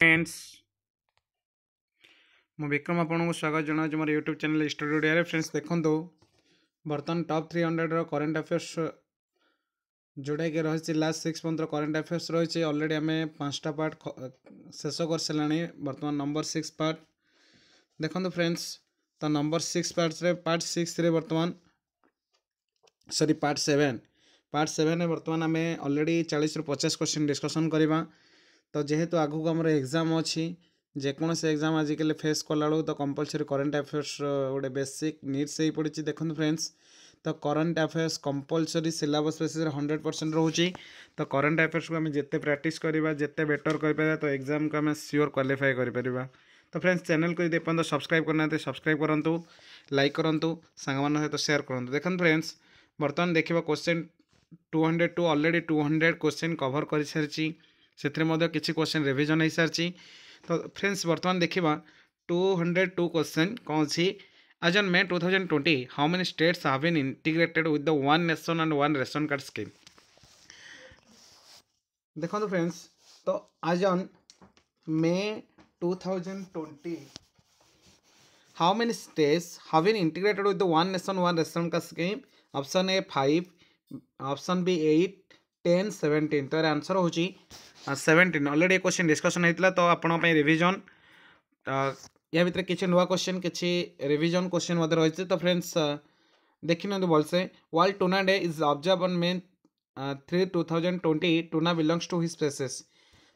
Friends मु विक्रम आपको स्वागत जनाऊँ मोर यूट्यूब चैनल स्टूडियो फ्रेंड्स देखो बर्तमान टॉप 300 करेन्ट अफेयर्स जोटा कि रही लास्ट 6 मंथ करेन्ट अफेयर्स रही ऑलरेडी आम 5टा पार्ट शेष कर सारे बर्तमान नंबर 6 पार्ट देखो फ्रेंड्स तो नंबर 6 पार्ट 6 रे बर्तमान सॉरी पार्ट 7 बर्तमान आम ऑलरेडी 40 ରୁ 50 क्वेश्चन डिस्कसन करवा तो जेहेतु आगू आमर एग्जाम अच्छी जेकोसी एग्जाम आजिकल फेस कला तो कंपलसरी करेन्ट अफेयर्स गोटे बेसिक नीड्स हो पड़ी देखो फ्रेंड्स तो current affairs compulsory syllabus basis 100% रोचे तो करेन्ट अफेयर्स को आम जिते प्रैक्टिस करवा जिते बेटर कर तो एग्जाम को आम सियोर क्वालिफाई कर तो फ्रेंड्स चैनल को यदि पर्यटन सब्सक्राइब करना सब्सक्राइब करूँ लाइक करूँ सांग सहित शेयर करूँ देखो फ्रेंड्स बर्तमान देखा क्वेश्चन 202 ऑलरेडी 200 क्वेश्चन कवर कर सारी से किसी क्वेश्चन रिविजन हो सारी तो फ्रेंड्स बर्तमान देखा 202 क्वेश्चन कौन सी आज on May 2020 how many states have been integrated with the one nation and one ration card scheme देखो फ्रेंड्स तो आज on May 2020 how many states have been integrated with the one nation one ration card scheme option A 5 option B 8 10 17 तो answer हो 17 already question discussion होता तो आपण revision या भितर किसी नुआ क्वेश्चन किसी रिविजन क्वेश्चन रही तो फ्रेंड्स देखी ना भलसे world tuna day is observe on May 3 2020 tuna belongs to his species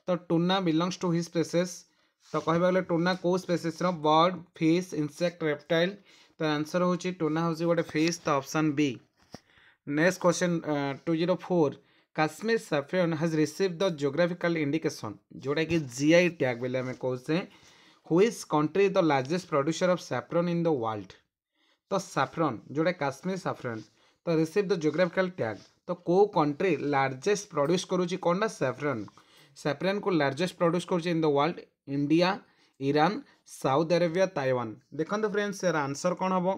तो tuna belongs to his species तो कहबा गले टूना को स्पेसीज रो बर्ड फिश इंसेक्ट रेप्टाइल तो आंसर हो टूना हूँ गोटे फिश तो option B next question 204 Kashmir saffron has receive the geographical indication जोटा कि जीआई टैग बोले आम कहे which country the largest producer of saffron in the world तो सैफ्रन जोटा काश्मीर सैफ्रन तो रिसीव द जियोग्राफिकल टैग तो को कंट्री लार्जेस्ट प्रोड्यूस करुच्ची कौन ना सैफ्रन सैफ्रन को लार्जेस्ट प्रोड्यूस करुच्ची in the world India Iran South Arabia Taiwan देखो फ्रेंड्स यार आंसर कौन हम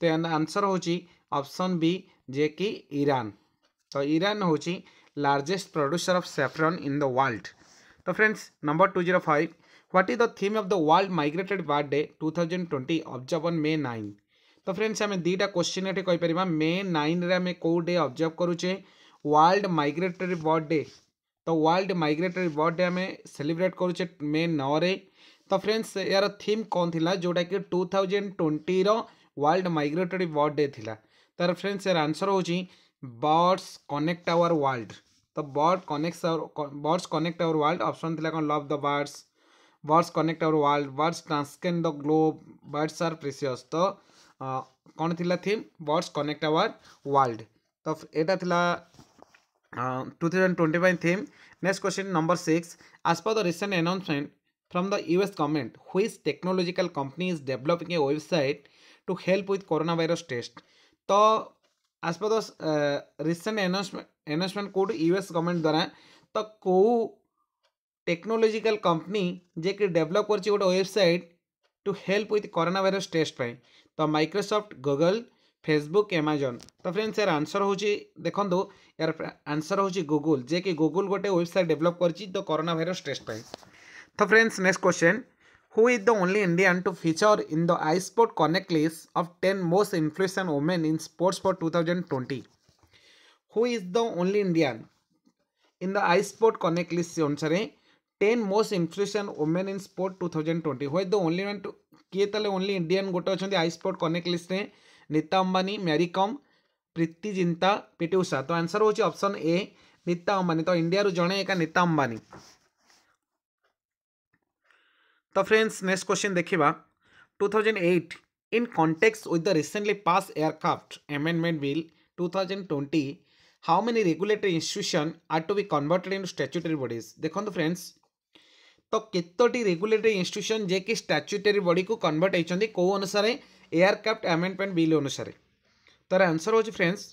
तो आंसर हूँ ऑप्शन बी जे कि ईरान तो ईरान हूँ largest producer of saffron in the world तो friends number 205 what is the theme of the world migrated bird day 2020 observe on May 9 तो फ्रेंड्स आम दुईटा क्वेश्चन ये कहीपर मे 9 रे आम कौ डे ऑब्जर्व करुचे वर्ल्ड माइग्रेटरी बर्ड डे तो वर्ल्ड माइग्रेटरी बर्ड डे आम सेलिब्रेट करुचे मे 9 रे तो फ्रेंड्स यार थीम कौन थी जोटा कि 2020 रो वर्ल्ड माइग्रेटरी बर्ड डे थिला तार फ्रेंड्स यार आंसर हो बर्ड्स कनेक्ट आवर वर्ल्ड तो birds connect our world option थिला कौन love the birds connect our world birds transcend the globe birds are precious तो कौन थिला theme birds connect our world तो एटा थिला 2020 theme next question number 6 as per the recent announcement from the US government which technological company is developing a website to help with corona virus test तो as per the recent announcement कोड US government द्वारा तो कौ technological company जे कि develop कर गोटे website to help with corona virus test पाई तो माइक्रोसॉफ्ट गूगल फेसबुक एमेजन तो फ्रेंड्स यार आंसर हो देखो यार आंसर हो गूगल जे कि गूगल गोटे वेबसाइट डेवलप कर तो कोरोना वायरस टेस्ट पाई तो friends next question Who is the only Indian to feature in the iSport Connect list of 10 most influential women in sports for 2020? Who is the only Indian in the iSport Connect list अनुसार 10 most influential women in sport 2020? Who is the only one to किए ताले only Indian गोटे अच्छा iSport Connect list रे Nita Ambani Mary com प्रीति Zinta PT Usha तो answer हो option A Nita Ambani तो India रु जणे एका नीता अंबानी तो फ्रेंड्स नेक्स्ट क्वेश्चन देखा 2008 in context with the recently pass aircraft amendment bill 2020 how many regulatory institution are to be converted in statutory bodies देखो फ्रेंड्स तो केतोटी रेगुलेटरी इंस्टीट्यूशन जे कि स्टैट्यूटरी बॉडी को कन्वर्ट होती कौ अनुसार एयरक्राफ्ट अमेंडमेंट बिल अनुसार तार आंसर हो फ्रेंड्स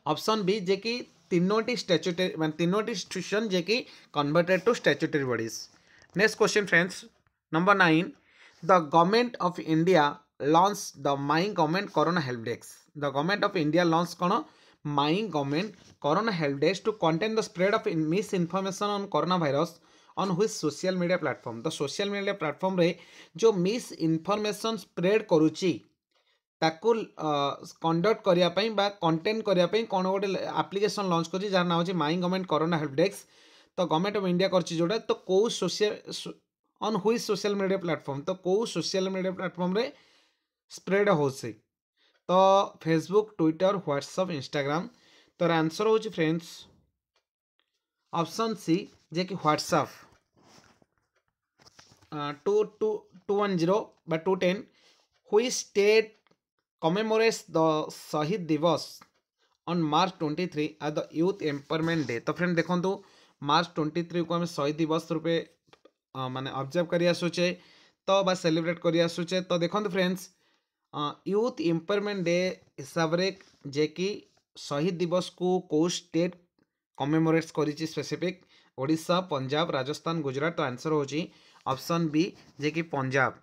ऑप्शन बी जे कि तीनोटी स्टैट्यूटरी मान तीनोटी इंस्टीट्यूशन जे कि converted to statutory bodies next question friends number 9 the government of India launch the my government corona help desk the government of India launch कौन my government corona help desk to contain the spread of misinformation on corona virus on which social media platform. तो social media platform रे जो miss information spread करुच्ची ताकू conduct करने बा contain करने कौन गोटे एप्लिकेशन लॉन्च कर जार नाम माई गवर्नमेंट कोरोना हेल्प डेस्क। तो गवर्नमेंट ऑफ इंडिया कर जोटा तो कौ social on which social media platform तो कौ सोशल मीडिया प्लेटफॉर्म रे स्प्रेड हो तो फेसबुक ट्विटर व्हाट्सएप इंस्टाग्राम। तो आंसर हो फ्रेंड्स ऑप्शन सी जे कि WhatsApp 210 which state commemorates the शहीद दिवस on March 23 at the youth empowerment day। तो फ्रेंड देखो मार्च 23 को आम शहीद दिवस रूपे माने ऑब्जर्व कर आसुचे तो बा सेलिब्रेट कर आसुचे। तो देखो फ्रेंड्स यूथ एम्पावरमेंट डे हिसाब रे जे कि शहीद दिवस को कौ स्टेट कमेमोरेट्स करिछि स्पेसिफिक ओडिशा पंजाब राजस्थान गुजरात। तो आंसर होची ऑप्शन बी जे कि Punjab.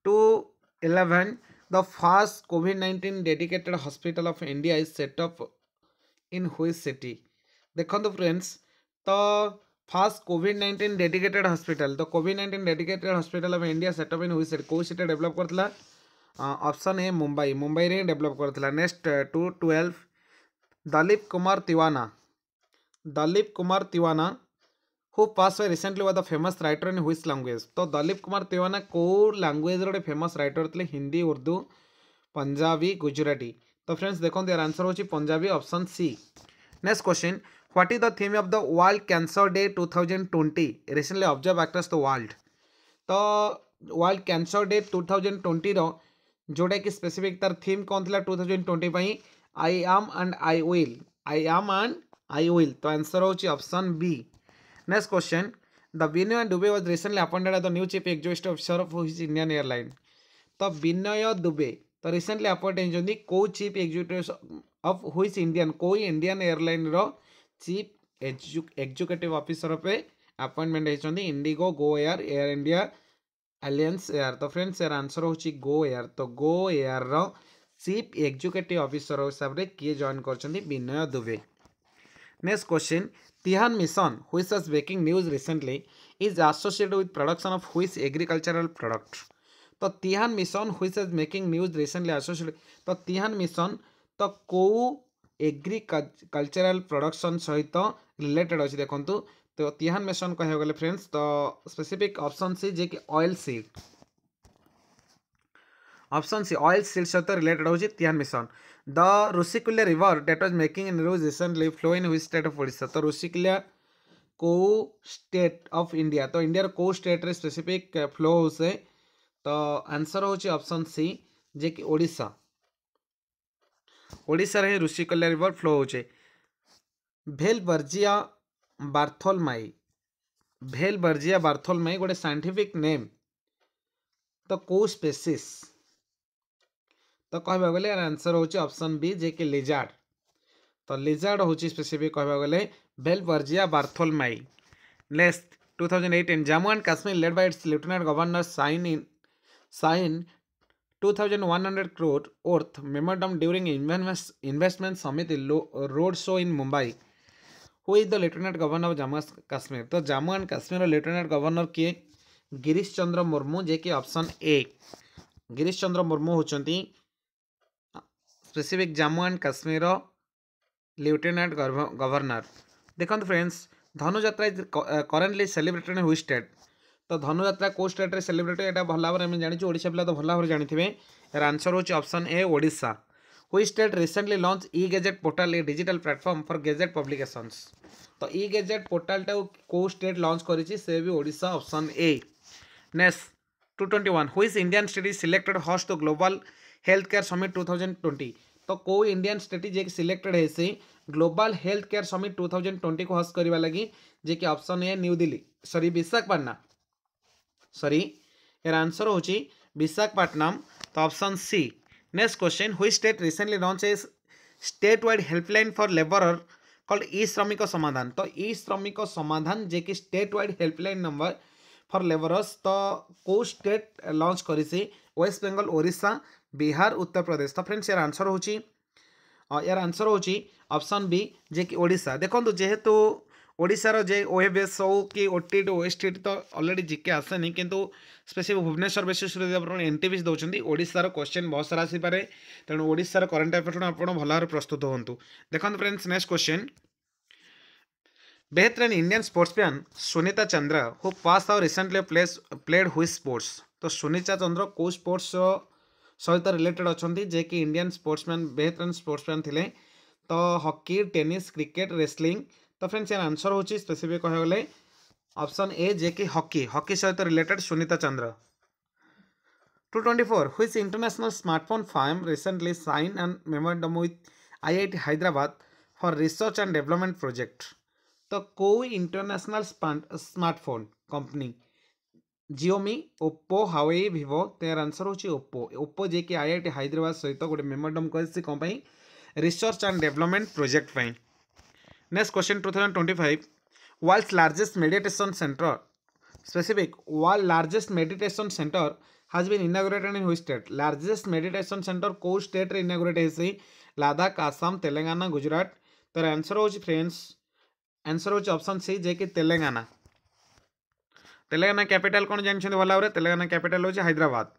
211 the first COVID-19 dedicated hospital of India is set up in which city। देखो फ्रेंड्स तो फास्ट कोविड-19 डेडिकेटेड हॉस्पिटल तो कोविड-19 dedicated hospital of India set up in which city को सिटी डेवलप करथला ऑप्शन ए मुंबई मुंबई रे डेवलप करथला। Next 212 Dalip Kumar Tiwana who pass हुए recently was the famous writer in which language. तो दलीप कुमार तिवाना को लैंग्वेज रे फेमस राइटर थे हिंदी उर्दू पंजाबी गुजराती। तो फ्रेंड्स देखो यार आंसर होची पंजाबी option C. Next question what is the theme of the world cancer day 2020 recently observe across the world. तो वर्ल्ड कैंसर डे 2020 रो जोड़ा कि स्पेसिफिक तार थीम कौन था 2020 पई I am and I will. तो आंसर होची option B. Next question the Vinay Dubey was recently appointed as the new chief executive officer of which Indian airline. तो विनय दुबे तो रिसेंटली अपॉइंटेड होती को chief executive of which Indian कोई Indian airline रो chief executive officer पे appointment होती IndiGo Go Air Air India Alliance Air. तो friends यार आंसर होची गो एयर। तो गो एयर रो चीफ एग्जीक्यूटिव ऑफिसर हिसाब से किए जॉइन करछंती Vinay Dubey. Next question Tihan mission which was breaking news recently is associated with production of which agricultural product. तो Tihan mission which was making news recently associated तो Tihan mission तो को एग्रीकल्चरल प्रोडक्शन सहित रिलेटेड अच्छी देखो। तो तिहान मिशन कह गले फ्रेंड्स तो स्पेसिफिक ऑप्शन सी जे कि oil seed option C oil seed सहित रिलेटेड होची Tihan mission. The Rushikulya river that was making in news recently flow in which state of Odisha. तो ऋषिकुल्या को स्टेट ऑफ इंडिया तो इंडिया को स्टेट रे स्पेसिफिक फ्लो होसे। तो आंसर होची ऑप्शन सी जे कि ओडिशा ओडिशा रे ऋषिकुल्या रिवर फ्लो होचे। भेलबर्जिया बार्थोलमाई गोटे साइंटिफिक नेम तो को स्पेसीस। तो कहबा गले आंसर होची ऑप्शन बी जे कि लिजार्ड। तो लिजार्ड होची स्पेसिफिक कहबा गले भेलबर्जिया बार्थोलमाई। Next 2018 Jammu and Kashmir led by its lieutenant governor sign 2100 crore worth memorandum during investment summit road show in Mumbai। Who is the lieutenant governor of Jammu Kashmir. तो Jammu and Kashmir lieutenant governor किए गिरीश चंद्र मुर्मू जे कि ऑप्शन ए। गिरीश चंद्र मुर्मू होचंती specific Jammu and Kashmir lieutenant governor. देखो friends Dhanu Jatra is currently celebrated in which state. तो धनुजात्रा को state रे celebrate एटा भल भाव में जानी ओडिशा पिला तो भल भाव जानी यार आंसर होची option A Odisha. Which state recently launch E gazette portal A digital platform for gazette publications. तो ई गेजेट पोर्टल टा को स्टेट लॉन्च करिछि से भी Odisha option A. Next 221 which Indian state is selected host the global health care summit 2020। तो को Indian state जे selected है से global health care summit 2020 को होस्ट करबा लगी जे कि option A new Delhi Visakhapatnam यार आंसर होची विशाखापट्टनम। तो option C. Next question which state recently launch a state wide helpline for labourer called E Shramik Samadhan. तो ई श्रमिक समाधान जे कि state wide helpline number for labourers तो को स्टेट लॉन्च करिछि वेस्ट बेंगल ओडिशा बिहार उत्तर प्रदेश। तो फ्रेंड्स यार आंसर होची ऑप्शन बी जे कि ओडिशा। देखो जेहेतु ओडिशार जे ओएवएस हो कि ओटीटी ओएसटी तो ऑलरेडी जीके आसेनी किंतु स्पेसिफिक भुवनेश्वर बेसिस एनटीपी दौरान ओडिशार क्वेश्चन बहुत सारा आसीपे तेणु ओडिशार करंट अफेयर्स आप भल भाव प्रस्तुत हूँ। देखो फ्रेंड्स नेक्स्ट क्वेश्चन बेहतरीन Indian sportsman Sunita Chandra who pass away recently played हुई स्पोर्ट्स। तो सुनीता चंद्र को स्पोर्ट्स सहित रिलेटेड अच्छा जे कि इंडियन स्पोर्ट्समैन बेहतरीन स्पोर्ट्समैन थिले तो हॉकी टेनिस क्रिकेट रेसलिंग। तो फ्रेंड्स यार आंसर होची स्पेसिफिक कह गले ऑप्शन ए जे कि हॉकी सहित related Sunita Chandra. 224 which international smartphone firm recently signed an memorandum with IIT Hyderabad for research and development project। तो कोई international smartphone company Xiaomi Oppo Huawei Vivo तेर आंसर होची ओप्पो जे कि आईआईटी हैदराबाद सहित गोटे मेमोरेंडम करेछि कोन पई रिसर्च एंड डेवलपमेंट प्रोजेक्ट पई। Next question 2025 world's largest meditation centre specific world largest meditation centre has been inaugurated in which state। Largest meditation centre को स्टेट रे इनागुरेट हेसी लद्दाख आसाम तेलंगाना गुजरात। तर आंसर होची फ्रेंड्स आंसर होची ऑप्शन सी जे कि Telangana. Telangana capital कौन जानते भल भाव तेलंगाना कैपिटल होची Hyderabad.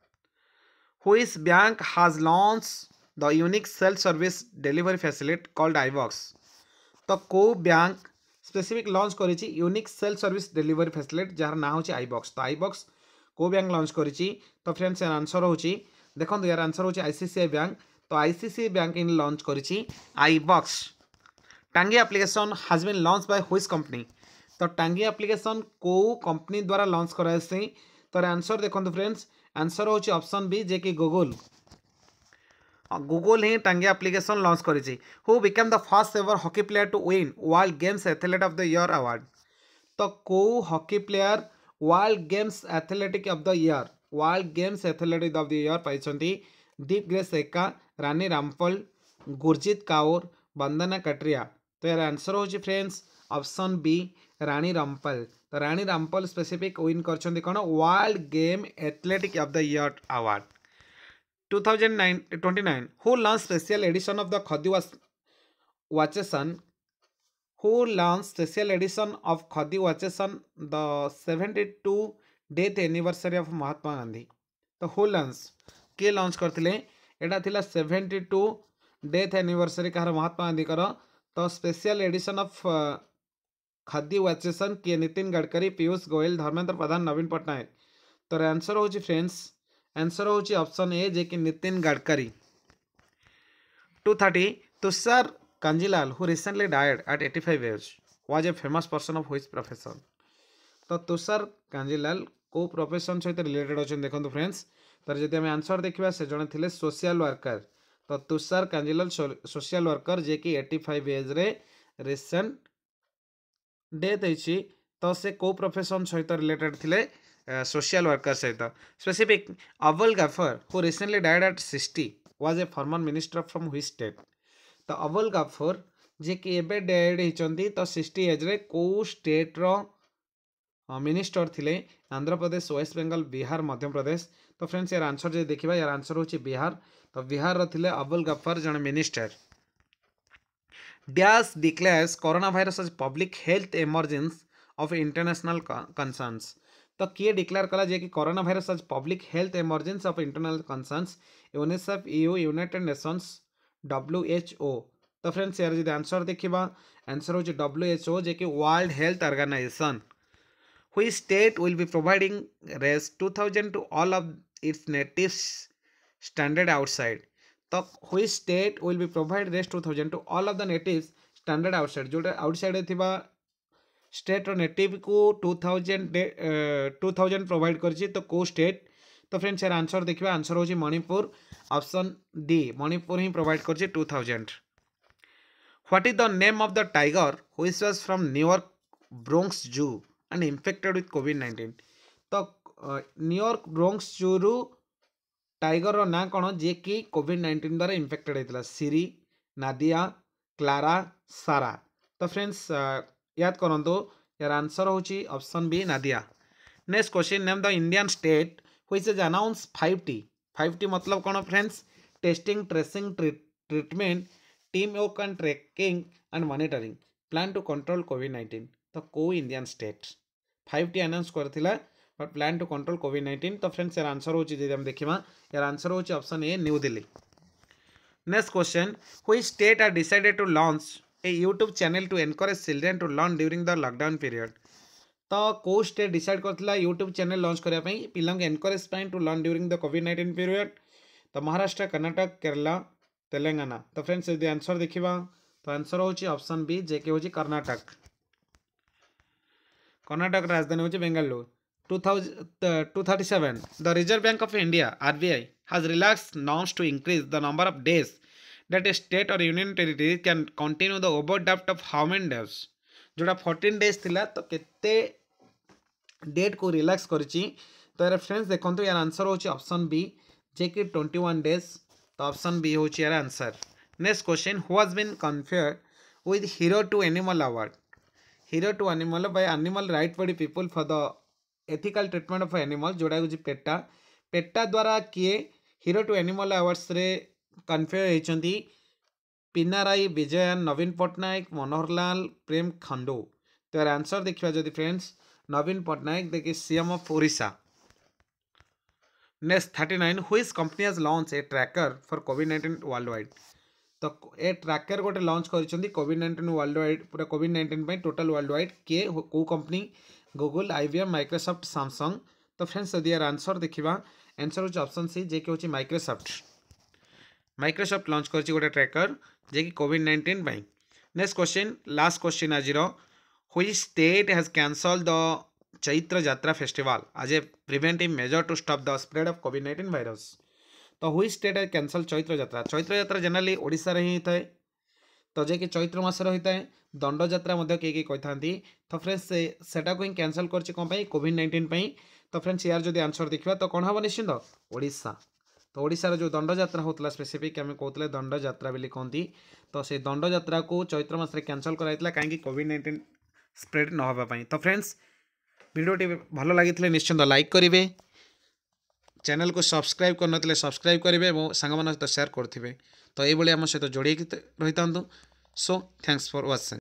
Which bank has launch the unique self service delivery facility called iBox. तो को बैंक स्पेसिफिक लॉन्च करिछि unique self service delivery facility जार ना होची आईबॉक्स। तो आईबॉक्स को बैंक लॉन्च करिछि। तो फ्रेंड्स यार आंसर होची देखो यार आंसर होची आईसीसीआई बैंक। तो आईसीसीआई बैंक इन लॉन्च करिछि iBox. Tangi application has been launch by which company. तो टांगी एप्लिकेशन को कंपनी द्वारा लॉन्च कराइछि। तो आंसर देखो फ्रेंड्स आंसर होची ऑप्शन बी जे कि गूगल। गूगल ही टांगी एप्लिकेशन लॉन्च करिछि। Who become the first ever hockey player to win world games athlete of the year award. तो को hockey player world games athletic of the year पाइछंती दीप ग्रेस एक्का रानी रामपल गुरजीत काउर वंदना कटरिया। तो यार आंसर होची friends option B Rani Rampal. तो रानी रामपल स्पेसिफिक विन करछंती कोन world game athletic of the year award. 2029 who launch special edition of the Khadi watches of Khadi watches on the 72 death anniversary of Mahatma Gandhi. तो who launch किए launch करथिले एटा थिला 72 death anniversary कहार महात्मा गांधी कर। तो special edition of Khadi watches किए नितिन गडकरी पीयूष गोयल धर्मेंद्र प्रधान नवीन पट्टनायक। तो आंसर होची फ्रेंड्स आंसर होची ऑप्शन ए जे कि Nitin Gadkari. 230 Tushar Kanjilal who recently died at 85 years was a famous person of which profession। तो तुषार कांजीलाल को प्रोफेशन सहित रिलेटेड अच्छा देखो फ्रेंड्स। तर जदि आम आंसर देखा से जड़े थे सोशल वर्कर। तो तुषार कांजीलाल सोशल वर्कर जे कि 85 एज रे रिसेंट डेथ होती। तो से को प्रोफेशन सहित रिलेटेड थे सोशल वर्कर सहित। Specific Awal Ghafoor who recently died at 60 was a former minister from which state। तो अवल गफर जे कि एबे डेड होती तो 60 एज रे को स्टेट रो मिनिस्टर थिले आंध्र प्रदेश वेस्ट बेंगल बिहार मध्य प्रदेश। तो फ्रेंड्स यार आंसर जे देखिबा यार आंसर होची बिहार। तो बिहार रो थिले अवल गफर जने minister. Dash declares corona virus as public health emergency of international concerns. तो किए डिक्लेयर कला जे कि corona virus as public health emergency of international concerns UNICEF EU United Nations WHO। तो फ्रेंड्स यार जो आंसर देखिबा आंसर होची WHO जे कि world health organization. Which state will be providing res 2000 to all of its natives stranded outside। तो which state will be provide res 2000 to all of the natives stranded outside जो outside थिबा state रो native को 2000 provide करछि। तो को state. तो friends यार answer देखिबा आंसर होची मणिपुर ऑप्शन डी मणिपुर ही प्रोवाइड करछि 2000। What is the name of the tiger which was from New York Bronx जू and infected with COVID-19। तो न्यूयॉर्क ब्रोंक्स जू रु टाइगर रो ना कोन जे कि COVID-19 द्वारा इन्फेक्टेड होइतला सिरी नादिया क्लारा सारा। तो फ्रेंड्स याद करंतो यार आंसर होची option B Nadia. Next question name the Indian state which is announce 5T 5T मतलब कौन friends? Testing, tracing, treatment, team work and tracking and monitoring, plan to control कोविड-19। तो को इंडियन स्टेट 5T अनाउंस करथिला but plan to control कोविड-19। तो friends यार answer होची जे हम देखिबा, यार आंसर होची option A, new Delhi. Next question, which state are decided to launch a YouTube channel to encourage children to learn during the lockdown period. तो को स्टेट डिसाइड करथिला यूट्यूब चैनल लॉन्च करिया पई पिलांग एनकरेज पई टू लर्न ड्यूरिंग द कोविड-19 period? तो महाराष्ट्र, कर्नाटक, केरला, तेलंगाना। तो फ्रेंड्स यदि आंसर देखिबा तो आंसर होची ऑप्शन बी, जे के होची कर्नाटक। कर्नाटक राजधानी होची Bengaluru. 237, the Reserve Bank of India (RBI) has relaxed norms to increase the number of days that a state or union territory can continue the overdraft of how many days? जोड़ा 14 days थिला तो केते date को relax करची? तो यार friends देखो यार आंसर होची ऑप्शन बी, जे कि 21 डेज। तो ऑप्शन बी होची यार answer. Next question, who has been conferred with hero to animal award? Hero to animal by animal right body people for the ethical treatment of animal, जोड़ा होची PETA. PETA द्वारा किए hero to animal awards रे conferred होइचंती पिनाराई विजयन, नवीन पट्टनायक, मनोहर लाल, प्रेम खंडू। तो यार answer देखिए जदि फ्रेंड्स, नवीन पट्टनायक देखिए CM of Odisha. Next 39, which company has launch A tracker for covid world wide? तो ए ट्रैकर गोटे लॉन्च करिसेंती कोविड-19 वर्ल्ड वाइड, पूरा कोविड-19 पे टोटल वर्ल्ड वाइड के को company? Google, IBM, Microsoft, Samsung. तो फ्रेंड्स यदि यार आंसर देखिबा, आंसर होची ऑप्शन सी, जे के होची माइक्रोसॉफ्ट। माइक्रोसॉफ्ट लॉन्च करछि गोटे ट्रैकर जे कि कोविड-19 पे। नेक्स्ट क्वेश्चन, लास्ट क्वेश्चन आज रो, which state has cancel the Chaitra Yatra festival as a preventive measure to stop the spread of कोविड-19 वायरस? तो which state has cancel Chaitra Yatra? Chaitra यात्रा जनरली ओडिशा रे ही थाए, तो जे कि चैत्र मास रे होता है। दंड यात्रा मध्य के कहि थांती। तो फ्रेंड्स सेटा को ही कैंसल करछि कोन पई? कोविड-19 पई। तो फ्रेंड्स यार जदि आंसर देखिबा तो कोन हबो निश्चित? ओडिशा। तो ओडिशा रो जो दंड यात्रा होतला स्पेसिफिक आमे कहतले दंड यात्रा बोली कहती। तो से दंड यात्रा को चैत्र मास रे कैंसल कराइतला काहेकि कोविड-19 स्प्रेड न होबा पई। तो फ्रेंड्स वीडियोटी भलो लागितले निश्चित लाइक करिवे, चैनल को सब्सक्राइब करनतले सब्सक्राइब करिवे और संगमान सहित शेयर करथिबे। तो एई बळे हम सहित जोड़ी रहितांतु। So thanks for watching.